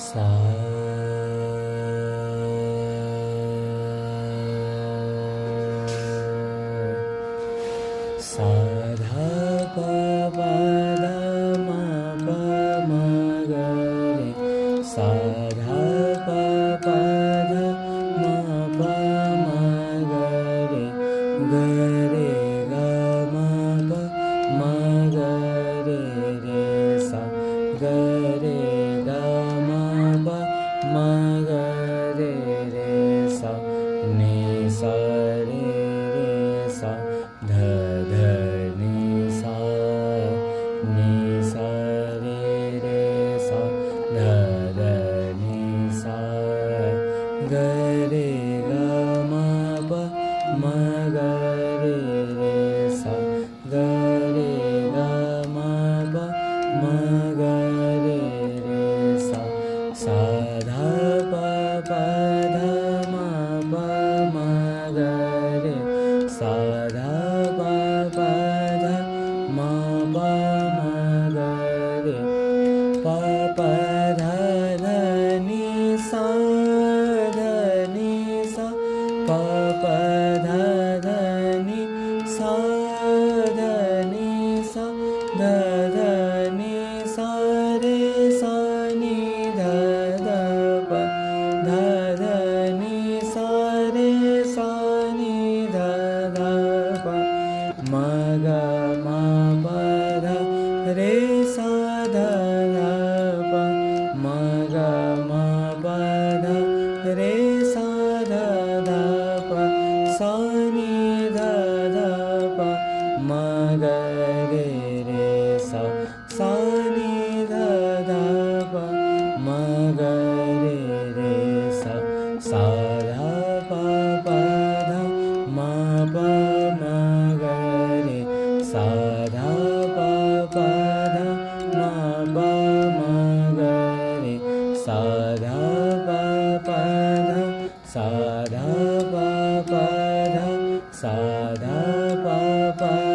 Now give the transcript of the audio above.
सा सा धा प प ध म प म ग रे सा धा प प ध म प म ग रे ग म प म ग रे रे सा ग ग म प म ग रे रे सा नि सा रे रे सा ध ध नि सा रे रे सा ध ध नि सा ग रे ग म प म ग रे रे सा ग रे ग म प म ग रे रे सा सा धा प प ध म प म ग रे सा धा प प ध म प म ग रे प प ध ध नि सा ध नि सा प प ध ध नि सा ध नि सा ध ध नि सा रे सा नि ध ध प ध ध नि सा रे सा नि ध ध प म ग म प ध रे सा ध ध प म ग म प ध रे सा ध ध प सा नि ध ध प म ग रे रे सा सा नि ध ध प म ग रे रे सा सा ध प प ध म प म ग रे सा ध प प ध म प म ग रे सा ध प प ध सा ध प प ध सा ध प प